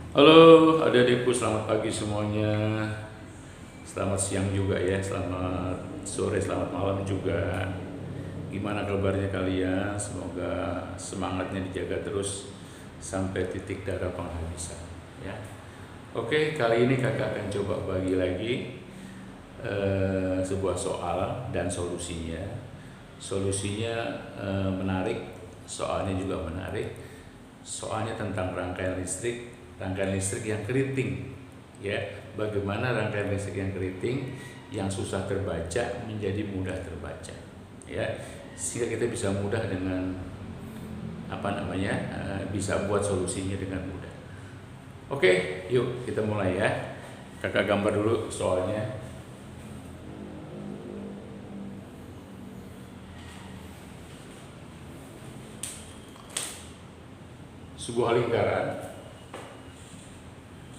Halo adik-adikku, selamat pagi semuanya. Selamat siang juga ya, selamat sore, selamat malam juga. Gimana kabarnya kalian? Semoga semangatnya dijaga terus sampai titik darah penghabisan ya. Oke, kali ini kakak akan coba bagi lagi sebuah soal dan solusinya. Solusinya menarik, soalnya juga menarik. Soalnya tentang rangkaian listrik yang keriting ya. Bagaimana rangkaian listrik yang keriting yang susah terbaca menjadi mudah terbaca ya, sehingga kita bisa mudah dengan bisa buat solusinya dengan mudah. Oke, yuk kita mulai ya. Kakak gambar dulu soalnya. Sebuah lingkaran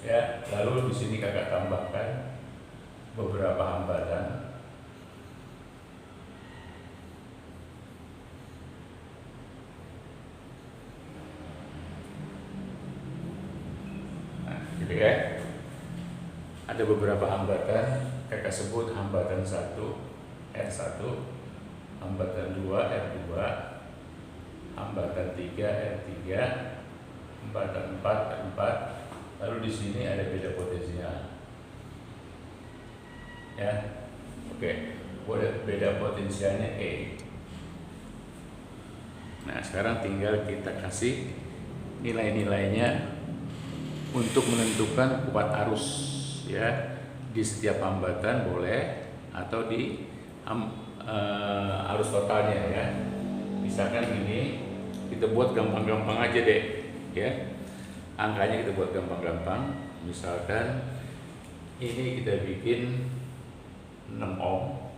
ya, lalu di sini kakak tambahkan beberapa hambatan. Nah, gitu ya. Ada beberapa hambatan, kakak sebut hambatan 1 R1, hambatan 2 R2, hambatan 3 R3, hambatan 4 R4. Lalu di sini ada beda potensial. Ya. Oke. Beda potensialnya E. Nah, sekarang tinggal kita kasih nilai-nilainya untuk menentukan kuat arus ya. Di setiap hambatan boleh atau di arus totalnya ya. Misalkan ini kita buat gampang-gampang aja deh ya. Angkanya kita buat gampang-gampang. Misalkan ini kita bikin 6 ohm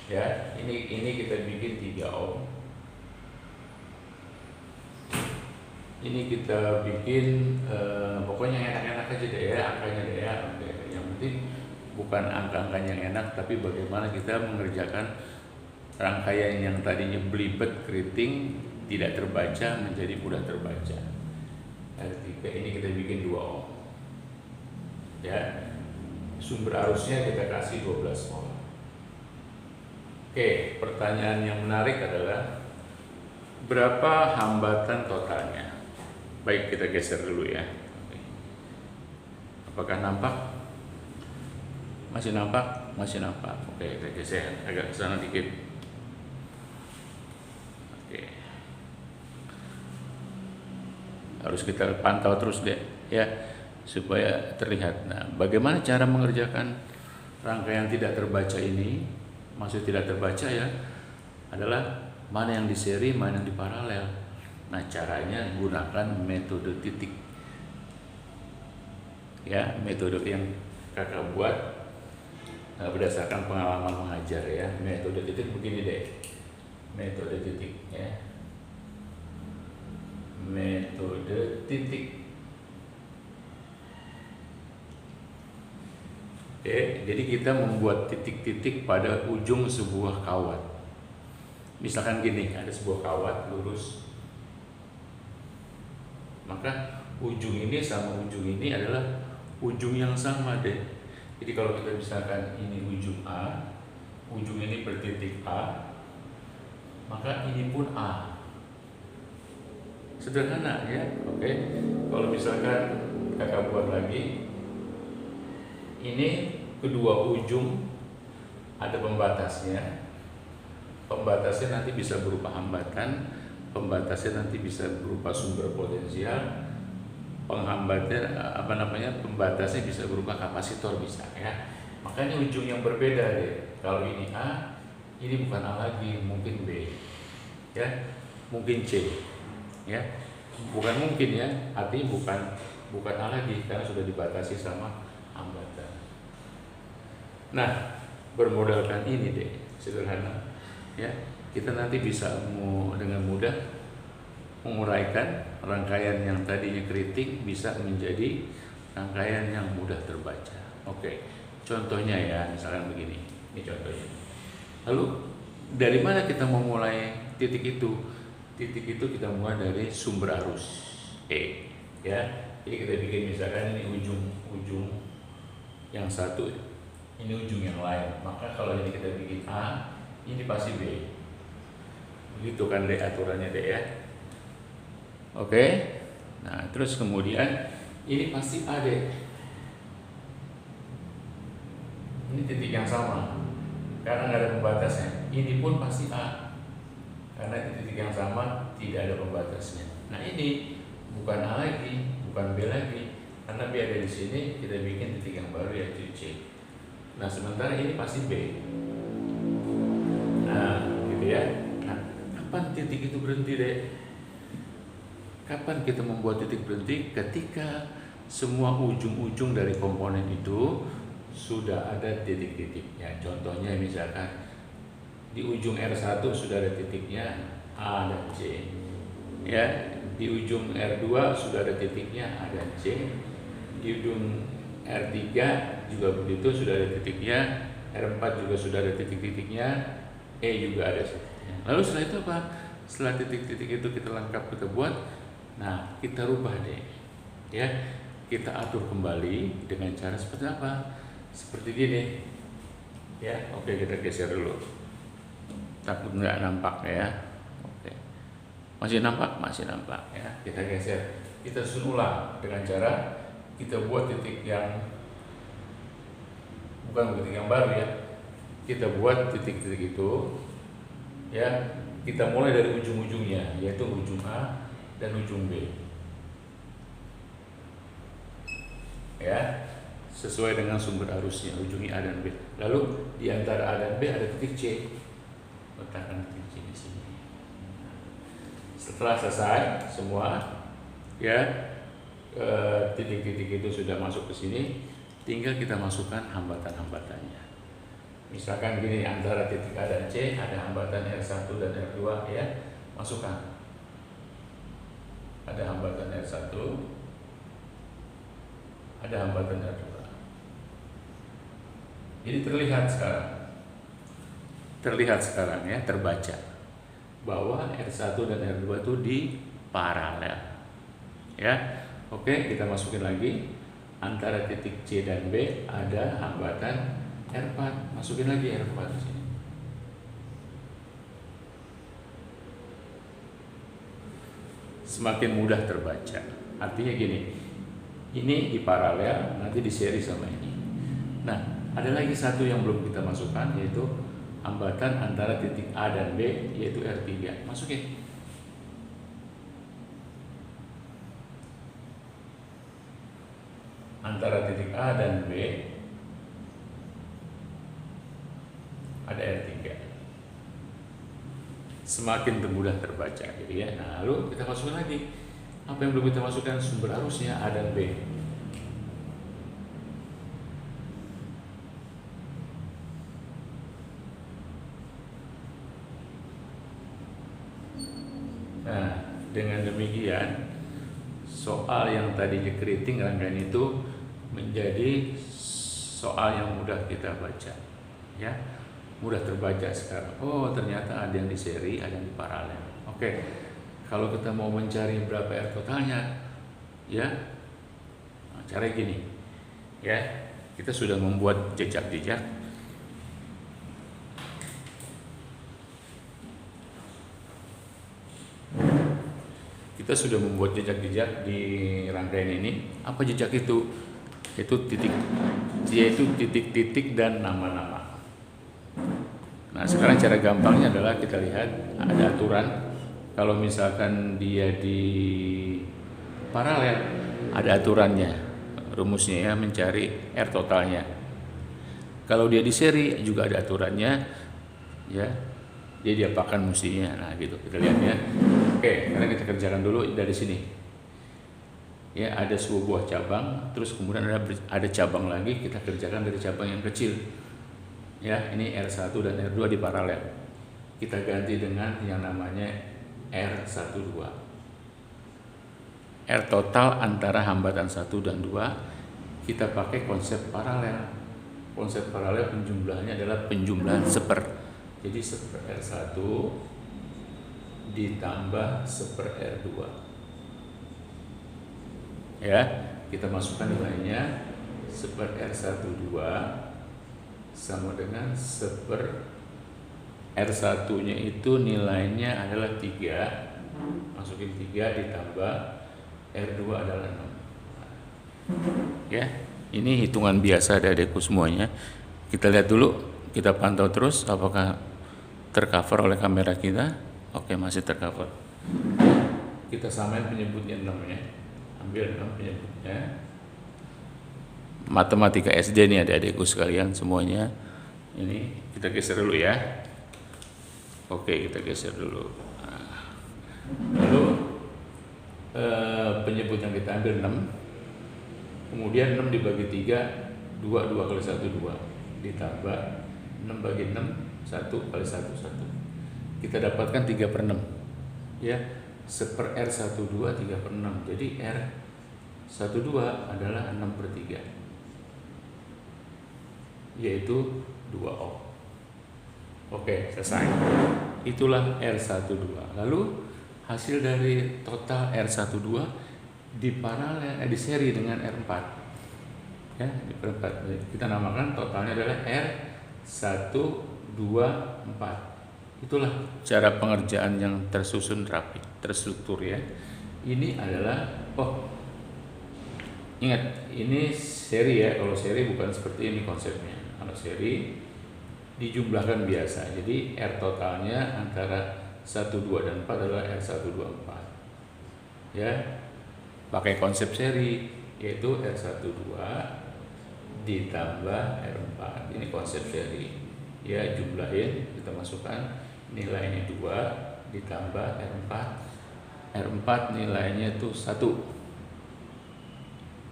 ya, ini kita bikin 3 ohm, ini kita bikin pokoknya enak-enak aja deh ya, angkanya deh ya. Oke. Yang penting bukan angka-angkanya yang enak, tapi bagaimana kita mengerjakan rangkaian yang tadinya belibet keriting tidak terbaca menjadi mudah terbaca. R3 ini kita bikin 2 ohm ya. Sumber arusnya kita kasih 12 ohm. Oke, pertanyaan yang menarik adalah berapa hambatan totalnya? Baik, kita geser dulu ya. Apakah nampak? Masih nampak? Masih nampak. Oke, kita geser agak ke sana dikit. Oke. Harus kita pantau terus deh ya, supaya terlihat. Nah, bagaimana cara mengerjakan rangkaian tidak terbaca ini? Maksud tidak terbaca ya adalah mana yang di seri, mana yang di paralel. Nah, caranya gunakan metode titik ya, metode yang kakak buat berdasarkan pengalaman mengajar ya. Metode titik begini deh, metode titik ya, metode titik. Oke, jadi kita membuat titik-titik pada ujung sebuah kawat. Misalkan gini, ada sebuah kawat lurus, maka ujung ini sama ujung ini adalah ujung yang sama deh. Jadi kalau kita misalkan ini ujung A, ujung ini bertitik A, maka ini pun A. Sederhana ya. Oke. Kalau misalkan kakak buat lagi, ini kedua ujung ada pembatasnya. Pembatasnya nanti bisa berupa hambatan, pembatasnya nanti bisa berupa sumber potensial, pembatasnya bisa berupa kapasitor bisa ya. Makanya ujung yang berbeda deh. Kalau ini A, ini bukan A lagi, mungkin B ya, mungkin C ya. Bukan mungkin ya, artinya bukan A lagi karena sudah dibatasi sama hambatan. Nah, bermodalkan ini deh, sederhana ya, kita nanti bisa dengan mudah menguraikan rangkaian yang tadinya keriting bisa menjadi rangkaian yang mudah terbaca. Oke, contohnya ya, misalkan begini, ini contohnya. Lalu dari mana kita memulai titik itu? Titik itu kita mulai dari sumber arus E ya. Jadi kita bikin misalkan ini ujung yang satu, ini ujung yang lain, maka kalau ini kita bikin A, ini pasti B. Begitu kan deh aturannya deh ya. Oke. Nah terus kemudian ini pasti A deh. Ini titik yang sama karena nggak ada pembatasnya. Ini pun pasti A karena di titik yang sama tidak ada pembatasnya. Nah ini bukan A lagi, bukan B lagi, karena B ada di sini, kita bikin titik yang baru yaitu C. Nah sementara ini pasti B. Nah gitu ya. Nah kapan titik itu berhenti deh? Kapan kita membuat titik berhenti? Ketika semua ujung-ujung dari komponen itu sudah ada titik-titiknya. Contohnya misalkan di ujung R1 sudah ada titiknya A dan C, ya. Di ujung R2 sudah ada titiknya A dan C. Di ujung R3 juga begitu, sudah ada titiknya. R4 juga sudah ada titik-titiknya. E juga ada titiknya. Lalu setelah itu apa? Setelah titik-titik itu kita lengkap, kita buat. Nah kita rubah deh, ya. Kita atur kembali dengan cara seperti apa? Seperti gini, ya. Oke, kita geser dulu. Takut nggak nampak ya. Oke, masih nampak ya. Kita geser, kita susun ulang dengan cara kita buat titik yang bukan titik yang baru ya. Kita buat titik-titik itu, ya. Kita mulai dari ujung-ujungnya, yaitu ujung A dan ujung B, ya. Sesuai dengan sumber arusnya, ujungnya A dan B. Lalu di antara A dan B ada titik C. Letakkan titik C di sini. Setelah selesai semua, ya, titik-titik itu sudah masuk ke sini, tinggal kita masukkan hambatan-hambatannya. Misalkan gini, antara titik A dan C ada hambatan R1 dan R2, ya. Masukkan. Ada hambatan R1, ada hambatan R2. Jadi terlihat sekarang ya, terbaca bahwa R1 dan R2 itu di paralel, ya. Oke, kita masukin lagi antara titik C dan B ada hambatan R4, masukin lagi R4 di sini. Semakin mudah terbaca. Artinya gini, ini di paralel, nanti di seri sama ini. Nah, ada lagi satu yang belum kita masukkan, yaitu hambatan antara titik A dan B, yaitu R3. Masukin. Antara titik A dan B ada R3. Semakin mudah terbaca gitu ya. Nah, lalu kita masukkan lagi. Apa yang belum kita masukkan? Sumber arusnya A dan B. Nah, dengan demikian soal yang tadinya keriting rangkaian itu menjadi soal yang mudah kita baca, ya, mudah terbaca sekarang. Oh, ternyata ada yang di seri, ada yang di paralel. Oke, kalau kita mau mencari berapa R totalnya, ya, nah, cara gini, ya, kita sudah membuat jejak-jejak. Kita sudah membuat jejak-jejak di rangkaian ini. Apa jejak itu? Itu titik, yaitu titik-titik dan nama-nama. Nah, sekarang cara gampangnya adalah kita lihat ada aturan. Kalau misalkan dia di paralel, ada aturannya, rumusnya ya, mencari R totalnya. Kalau dia di seri juga ada aturannya, ya. Dia diapakan mestinya. Nah, gitu. Kita lihat ya. Oke, sekarang kita kerjakan dulu dari sini. Ya, ada sebuah buah cabang, terus kemudian ada cabang lagi, kita kerjakan dari cabang yang kecil. Ya, ini R1 dan R2 di paralel. Kita ganti dengan yang namanya R12. R total antara hambatan 1 dan 2 kita pakai konsep paralel. Konsep paralel penjumlahannya adalah penjumlahan seper. Jadi seper R1 ditambah seper R2. Ya, kita masukkan nilainya 1/R12 sama dengan 1/R1-nya itu nilainya adalah 3. Masukin 3 ditambah R2 adalah 6. Ya, ini hitungan biasa adek-adekku semuanya. Kita lihat dulu, kita pantau terus apakah tercover oleh kamera kita. Oke, masih tercover. Kita samain penyebutnya 6 ya. Ambil 6 penyebutnya. Matematika SD nih adik-adikku sekalian semuanya. Ini kita geser dulu ya. Oke, kita geser dulu. Nah, lalu penyebut yang kita ambil 6. Kemudian 6 dibagi 3, 2 kali 1 2. Ditambah 6 bagi 6, 1 kali 1 1. Kita dapatkan 3/6. Ya, 1/R12 3/6. Jadi R12 adalah 6/3. Yaitu 2 ohm. Oke, selesai. Itulah R12. Lalu hasil dari total R12 di seri dengan R4. Ya, di R4. Kita namakan totalnya adalah R124. Itulah cara pengerjaan yang tersusun rapi, terstruktur ya. Ini adalah ingat, ini seri ya. Kalau seri bukan seperti ini konsepnya. Kalau seri dijumlahkan biasa. Jadi R totalnya antara 1, 2, dan 4 adalah R124. Ya, pakai konsep seri yaitu R12 ditambah R4. Ini konsep seri. Ya, jumlahin, kita masukkan nilainya 2 ditambah R4. R4 nilainya itu 1.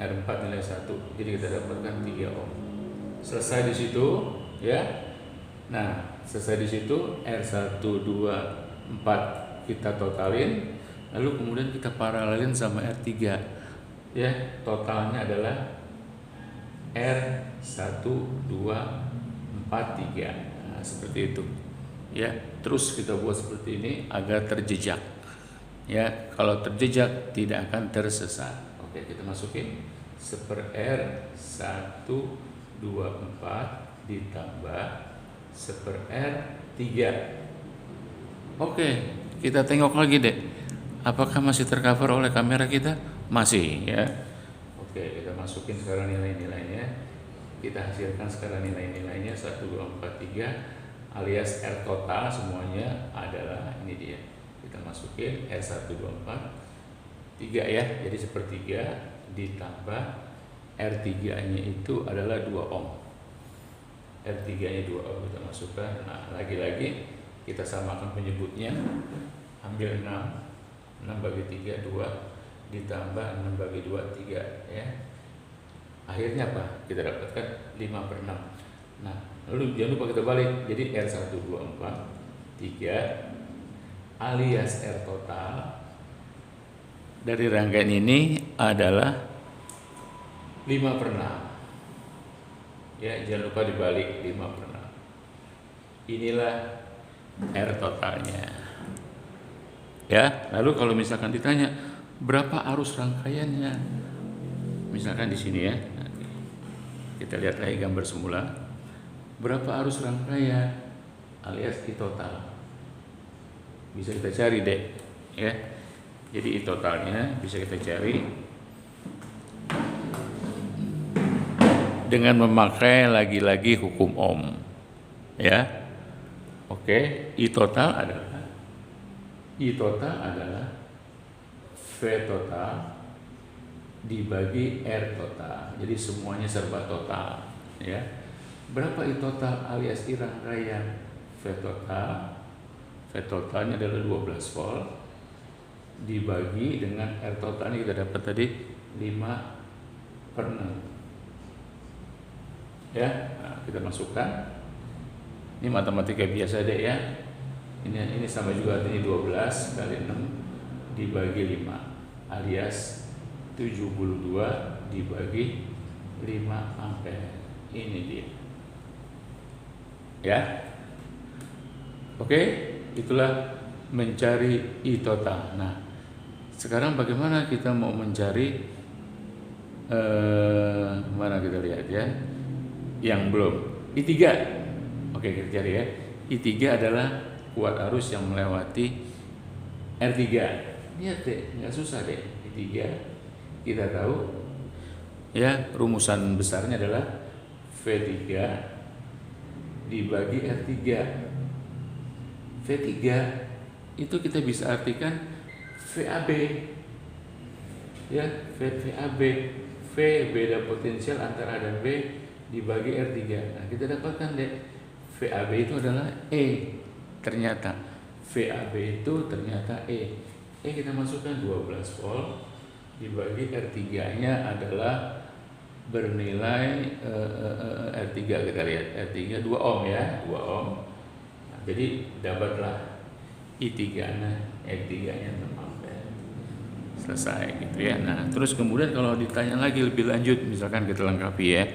R4 nilai 1. Jadi kita dapatkan 3 ohm. Selesai di situ ya. Nah, selesai di situ R124 kita totalin, lalu kemudian kita paralelin sama R3. Ya, totalnya adalah R1243. Nah, seperti itu. Ya, terus kita buat seperti ini agar terjejak. Ya, kalau terjejak tidak akan tersesat. Oke, kita masukin 1/R124 ditambah 1/R3. Oke, kita tengok lagi deh. Apakah masih tercover oleh kamera kita? Masih ya. Oke, kita masukin sekarang nilai-nilainya. Kita hasilkan sekarang nilai-nilainya 1, 2, 4, 3 alias R total semuanya adalah ini dia. Kita masukin R124 3 ya. Jadi 1/3 ditambah R3-nya itu adalah 2 ohm. R3-nya 2 ohm kita masukkan. Nah, lagi-lagi kita samakan penyebutnya. Ambil 6 bagi 3 2 ditambah 6 bagi 2 3 ya. Akhirnya apa? Kita dapatkan 5/6. Nah, lalu jangan lupa kita balik. Jadi R124 3 alias R total dari rangkaian ini adalah 5/6. Ya, jangan lupa dibalik 5/6. Inilah R totalnya. Ya, lalu kalau misalkan ditanya berapa arus rangkaiannya, misalkan di sini ya, kita lihat lagi gambar semula. Berapa arus rangkaian alias I total? Bisa kita cari deh, ya. Jadi I totalnya bisa kita cari dengan memakai lagi-lagi hukum ohm, ya. Oke, I total adalah V total dibagi R total. Jadi semuanya serba total, ya. Berapa I total alias I rangkaian? V totalnya adalah 12 volt dibagi dengan R totalnya kita dapat tadi 5/6. Ya, nah, kita masukkan. Ini matematika biasa deh ya. Ini sama juga artinya 12 kali 6 dibagi 5 alias 72 dibagi 5 ampere. Ini dia. Ya. Oke, itulah mencari I total. Nah, sekarang bagaimana kita mau mencari Mana kita lihat ya, yang belum I3. Oke, kita cari ya. I3 adalah kuat arus yang melewati R3. Lihat deh, nggak susah deh. I3 kita tahu ya, rumusan besarnya adalah V3 dibagi R3. V3 itu kita bisa artikan VAB ya, VAB. V beda potensial antara A dan B dibagi R3. Nah, kita dapatkan deh VAB itu adalah E. Ternyata VAB itu ternyata E. Kita masukkan 12 volt dibagi R3-nya adalah bernilai R3, kita lihat R3 2 ohm ya, 2 ohm. Nah, jadi dapatlah I3-nya, R3-nya 6 ampere. Selesai gitu ya. Nah, terus kemudian kalau ditanya lagi lebih lanjut, misalkan kita lengkapi ya.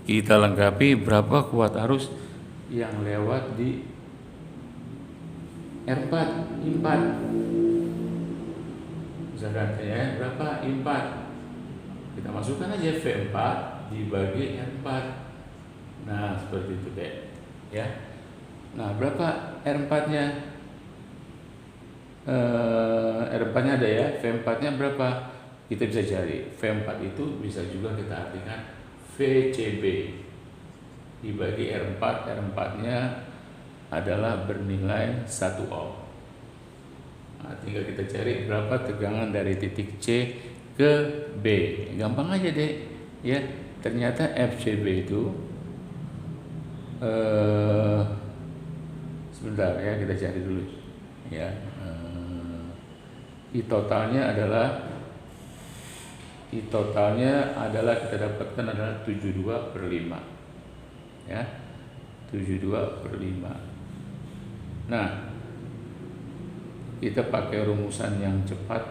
Kita lengkapi berapa kuat arus yang lewat di R4, I4. Misalkan ya, berapa I4? Kita masukkan aja V4 dibagi R4. Nah, seperti itu deh. Ya. Nah, berapa R4-nya? R4-nya ada ya, V4-nya berapa? Kita bisa cari. V4 itu bisa juga kita artikan VCB dibagi R4. R4-nya adalah bernilai 1 ohm. Nah, tinggal kita cari berapa tegangan dari titik C ke B. Gampang aja deh ya. Ternyata FCB itu sebentar ya, kita cari dulu ya. I totalnya adalah kita dapatkan adalah 72/5 ya, 72/5. Nah, kita pakai rumusan yang cepat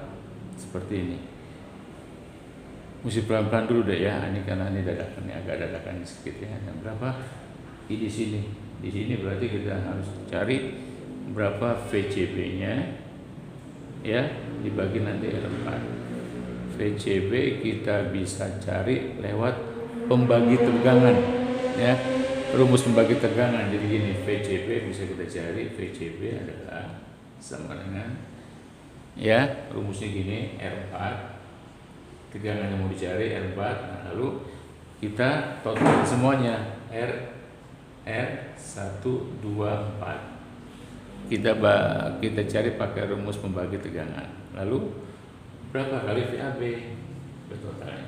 seperti ini. Mesti pelan-pelan dulu deh ya, ini karena ini dadakan, ini agak dadakan sedikit ya. Yang berapa? Di sini. Di sini berarti kita harus cari berapa VCB-nya ya, dibagi nanti R4. VCB kita bisa cari lewat pembagi tegangan ya. Rumus pembagi tegangan. Jadi gini, VCB bisa kita cari, VCB adalah sama dengan ya, rumusnya gini, R4 tegangan yang mau dicari R4. Nah, lalu kita total semuanya R1, 2, 4. Kita cari pakai rumus pembagi tegangan. Lalu berapa kali VAB totalnya?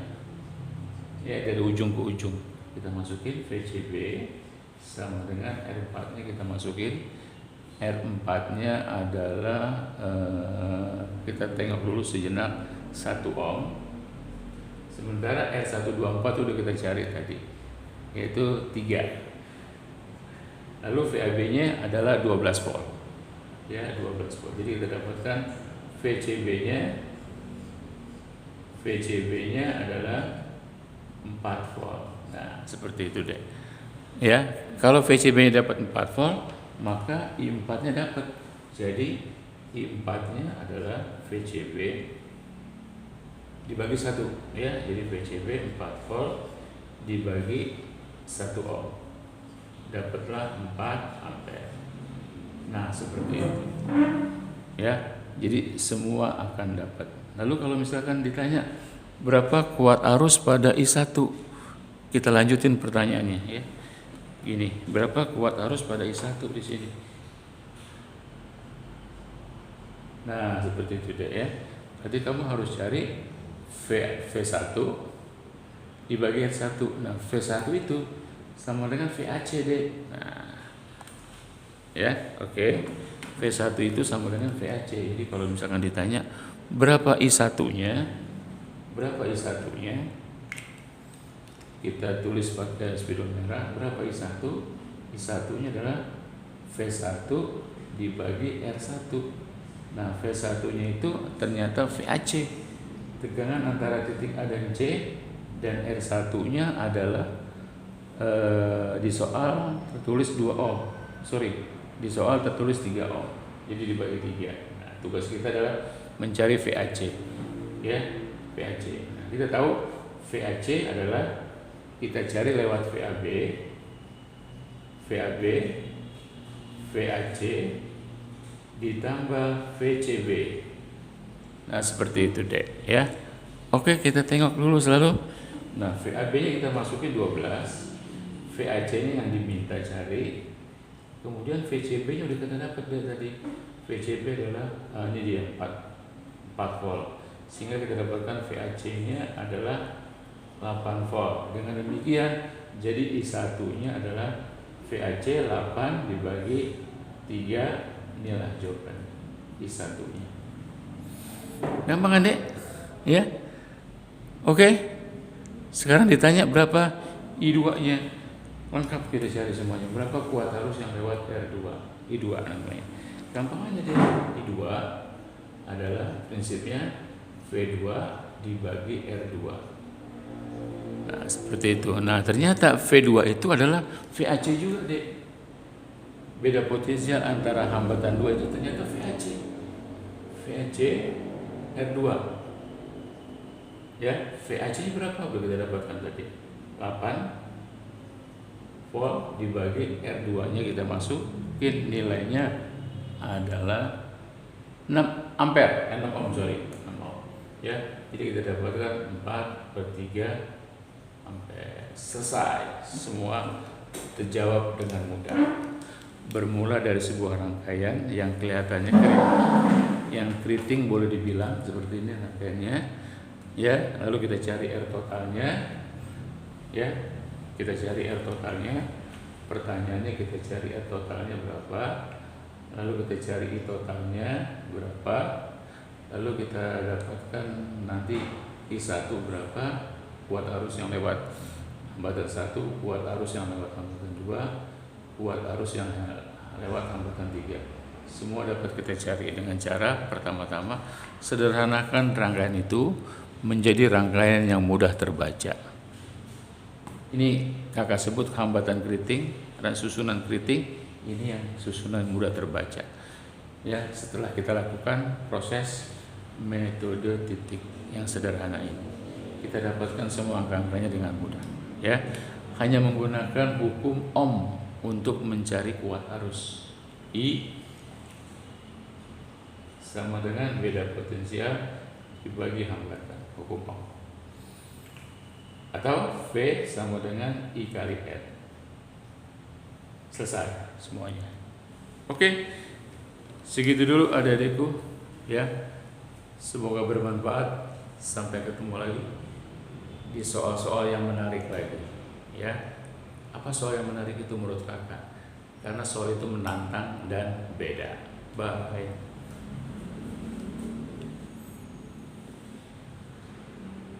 Ya, dari ujung ke ujung kita masukin VCB sama dengan R4-nya kita masukin. R4-nya adalah kita tengok dulu sejenak 1 ohm. Sementara R124 udah kita cari tadi, yaitu 3. Lalu VAB-nya adalah 12 volt. Ya, 12 volt. Jadi kita dapatkan VCB-nya adalah 4 volt. Nah, seperti itu deh. Ya, kalau VCB-nya dapat 4 volt, maka I4-nya dapat. Jadi I4-nya adalah VCB dibagi 1 ya. Jadi VCB 4 volt dibagi 1 ohm. Dapatlah 4 ampere. Nah, seperti itu. Ya, jadi semua akan dapat. Lalu kalau misalkan ditanya berapa kuat arus pada I1, kita lanjutin pertanyaannya ya. Gini, berapa kuat arus pada I1 di sini? Nah, seperti itu deh ya. Jadi kamu harus cari V1 dibagi R1. Nah, V1 itu sama dengan VAC deh. Nah, ya, oke. V1 itu sama dengan VAC. Jadi kalau misalkan ditanya berapa I1-nya, kita tulis pakai spidol merah. Berapa I1? I1-nya adalah V1 dibagi R1. Nah, V1-nya itu ternyata VAC, tegangan antara titik A dan C, dan R1-nya adalah di soal tertulis 2 ohm. Di soal tertulis 3 ohm. Jadi dibagi 3. Nah, tugas kita adalah mencari VAC. Ya. VAC. Nah, kita tahu VAC adalah kita cari lewat VAB, VAC ditambah VCB. Nah, seperti itu deh ya. Oke, kita tengok dulu selalu. Nah, VAB-nya kita masukin 12, VAC-nya yang diminta cari. Kemudian VCB-nya udah kita dapat dari tadi. VCB adalah ini dia 4 volt. Sehingga kita dapatkan VAC-nya adalah 8 volt. Dengan demikian, jadi I1-nya adalah VAC 8 dibagi 3, inilah jawaban I1-nya. Gampang kan, Dek? Ya. Oke. Sekarang ditanya berapa I2-nya. Lengkap kita cari semuanya. Berapa kuat arus yang lewat R2? I2 namanya. Gampang aja deh. I2 adalah prinsipnya V2 dibagi R2. Nah, seperti itu. Nah, ternyata V2 itu adalah VAC juga, Dek. Beda potensial antara hambatan 2 itu ternyata VAC. VAC R2. Ya, VAC berapa? Udah kita dapatkan tadi. 8 volt dibagi R2-nya kita masukin, nilainya adalah 6 ampere, 6 ohm, sorry. 6 ohm. Ya, jadi kita dapatkan 4/3 ampere. Selesai. Semua terjawab dengan mudah. Bermula dari sebuah rangkaian yang kelihatannya yang keriting boleh dibilang seperti ini rangkaiannya. Ya, lalu kita cari R totalnya. Ya, kita cari R totalnya. Pertanyaannya kita cari R totalnya berapa? Lalu kita cari I totalnya berapa? Lalu kita dapatkan nanti I1 berapa? Kuat arus yang lewat hambatan 1, kuat arus yang lewat hambatan 2, kuat arus yang lewat hambatan 3. Semua dapat kita cari dengan cara pertama-tama sederhanakan rangkaian itu menjadi rangkaian yang mudah terbaca. Ini kakak sebut hambatan keriting dan susunan keriting. Ini yang susunan mudah terbaca. Ya, setelah kita lakukan proses metode titik yang sederhana ini, kita dapatkan semua angka-angkanya dengan mudah. Ya, hanya menggunakan hukum Ohm untuk mencari kuat arus. I sama dengan beda potensial dibagi hambatan, hukum Ohm. Atau V sama dengan I kali R. Selesai semuanya. Oke, segitu dulu adik-adikku ya. Semoga bermanfaat. Sampai ketemu lagi di soal-soal yang menarik lagi ya. Apa soal yang menarik itu menurut kakak? Karena soal itu menantang dan beda. Bye.